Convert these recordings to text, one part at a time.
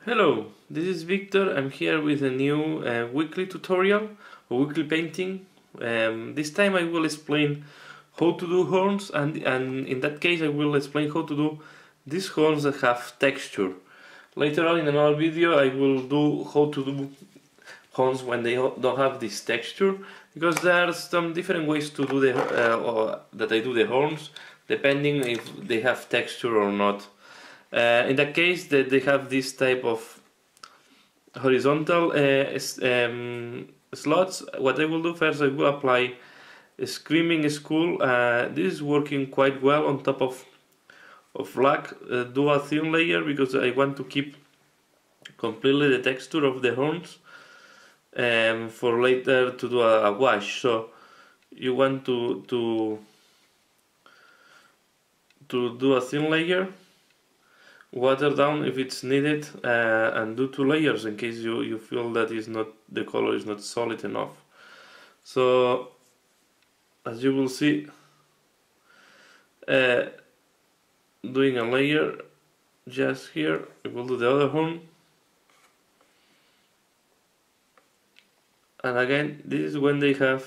Hello, this is Victor. I'm here with a new weekly tutorial, a weekly painting. This time I will explain how to do horns, and in that case I will explain how to do these horns that have texture. Later on in another video I will do how to do horns when they don't have this texture, because there are some different ways to do that I do the horns, depending if they have texture or not. In that case, they have this type of horizontal slots. What I will do first, I will apply a Screaming Skull. This is working quite well on top of black. Do a thin layer because I want to keep completely the texture of the horns for later to do a wash. So you want to do a thin layer, water down if it's needed, and do 2 layers in case you feel that the color is not solid enough. So as you will see, doing a layer just here, I will do the other horn, and again this is when they have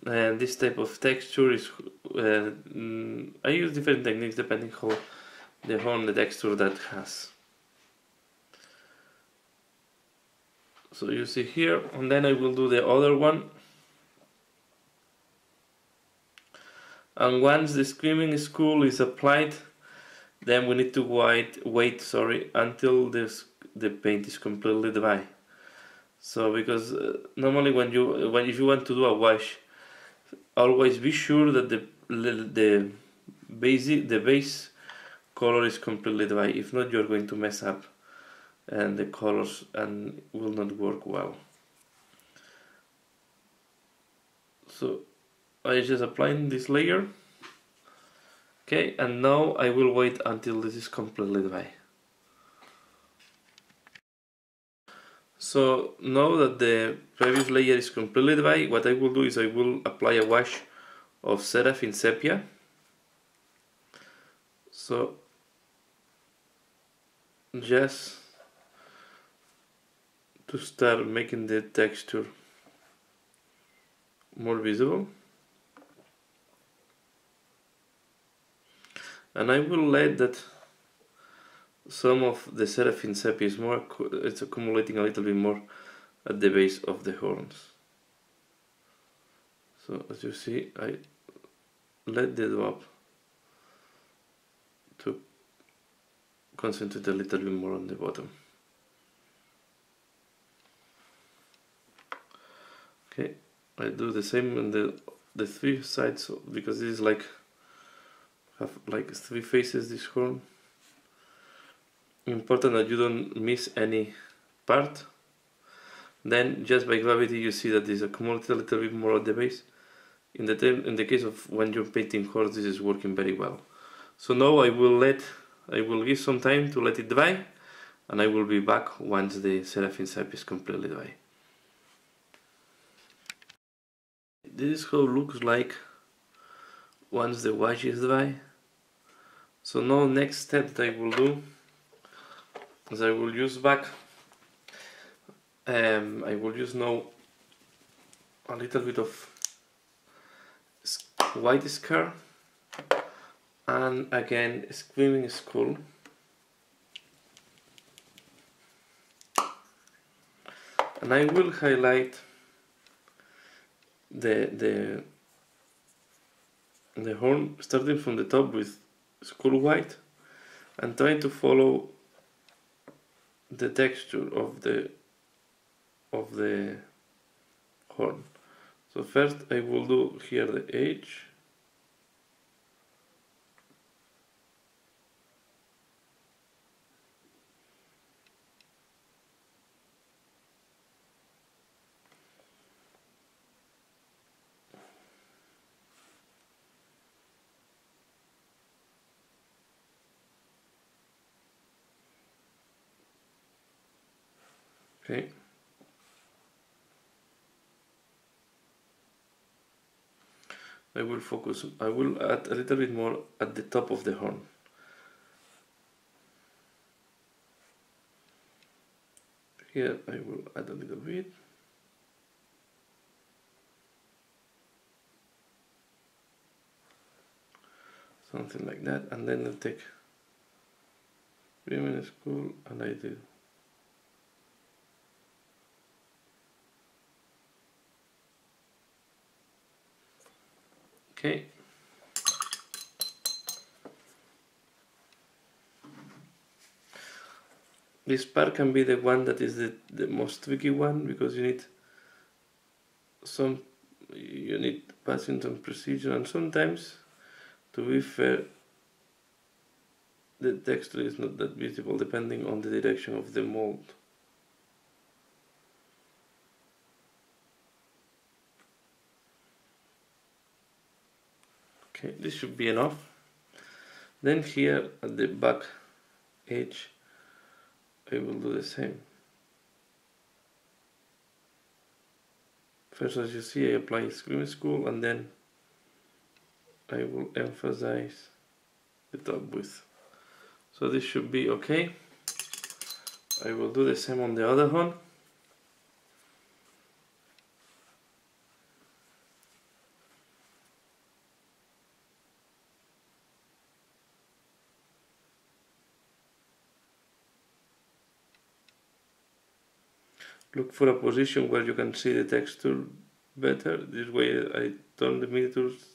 this type of texture. I use different techniques depending how the horn, the texture that has. So you see here, and then I will do the other one. And once the Screaming Skull is applied, then we need to wait until the paint is completely dry. So because normally if you want to do a wash, always be sure that the base color is completely dry. If not, you're going to mess up and the colors and will not work well. So I just applying this layer. Okay, and now I will wait until this is completely dry. So now that the previous layer is completely dry, what I will do is I will apply a wash of Seraphim Sepia. So just to start making the texture more visible, and I will let that some of the Seraphim Sepia it's accumulating a little bit more at the base of the horns. So as you see, I let the drop to concentrate a little bit more on the bottom. Okay, I do the same on the 3 sides, because this is have like 3 faces, this horn. Important that you don't miss any part. Then just by gravity you see that this accumulates a little bit more at the base. In the case of when you're painting horns, this is working very well. So now I will give some time to let it dry, and I will be back once the Seraphim Sepia is completely dry. This is how it looks like once the wash is dry. So now next step that I will do is I will use now a little bit of white scar, and again Screaming Skull, and I will highlight the horn starting from the top with skull white and trying to follow the texture of the horn. So first I will do here the edge, okay. I will add a little bit more at the top of the horn. Here I will add a little bit. Something like that, and then I'll take Screaming School and I do okay. This part can be the one that is the most tricky one, because you need passing some precision, and sometimes, to be fair, the texture is not that visible depending on the direction of the mold. Okay, this should be enough. Then here at the back edge I will do the same. First, as you see, I apply Screaming School, and then I will emphasize the top width. So this should be okay. I will do the same on the other one. Look for a position where you can see the texture better. This way I turn the miniatures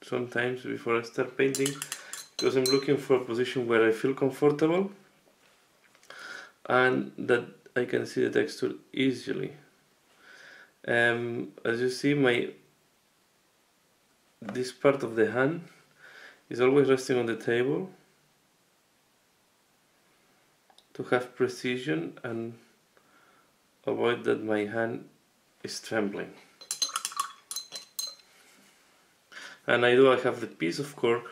sometimes before I start painting, because I'm looking for a position where I feel comfortable and that I can see the texture easily. As you see, this part of the hand is always resting on the table to have precision and avoid that my hand is trembling. And I have the piece of cork.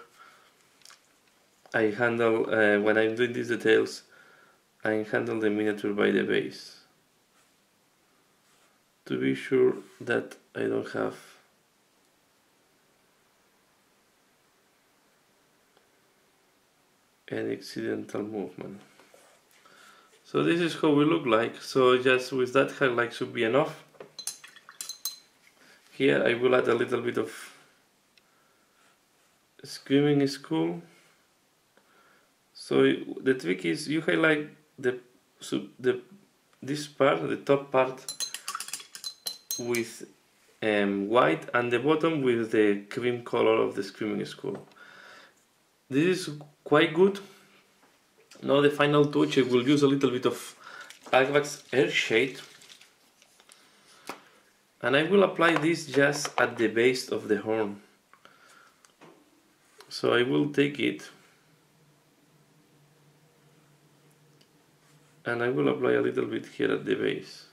I handle, when I'm doing these details, I handle the miniature by the base to be sure that I don't have any accidental movement. So this is how we look like. So just with that highlight should be enough. Here I will add a little bit of Screaming School. So the trick is you highlight this part, the top part, with white, and the bottom with the cream color of the Screaming School. This is quite good. Now the final touch, I will use a little bit of Agvax Air Shade, and I will apply this just at the base of the horn. So I will take it and I will apply a little bit here at the base.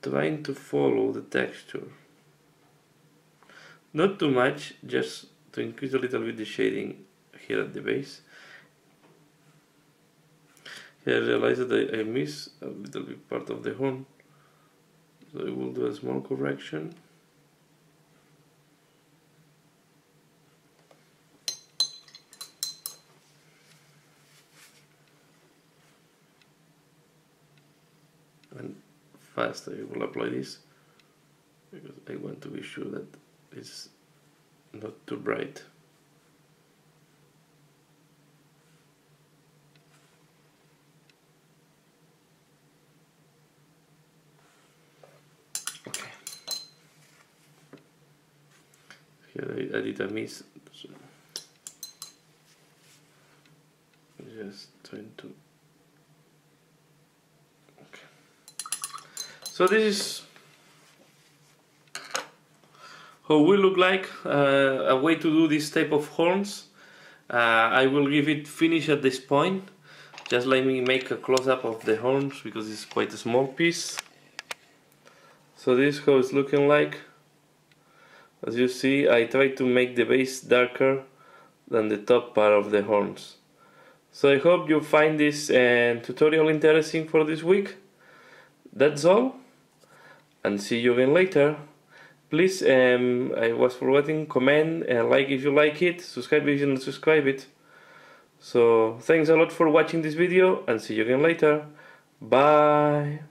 Trying to follow the texture. Not too much, just to increase a little bit the shading here at the base. Here I realize that I miss a little bit part of the horn, so I will do a small correction. And fast I will apply this, because I want to be sure that it's not too bright. Okay. Here I did a miss, so just trying to. So this is how we look like, a way to do this type of horns. I will give it finish at this point. Just let me make a close-up of the horns, because it's quite a small piece. So this is how it's looking like. As you see, I try to make the base darker than the top part of the horns. So I hope you find this tutorial interesting for this week. That's all, and see you again later. Please, I was forgetting, comment, like if you like it, subscribe if you don't subscribe it. So thanks a lot for watching this video and see you again later. Bye.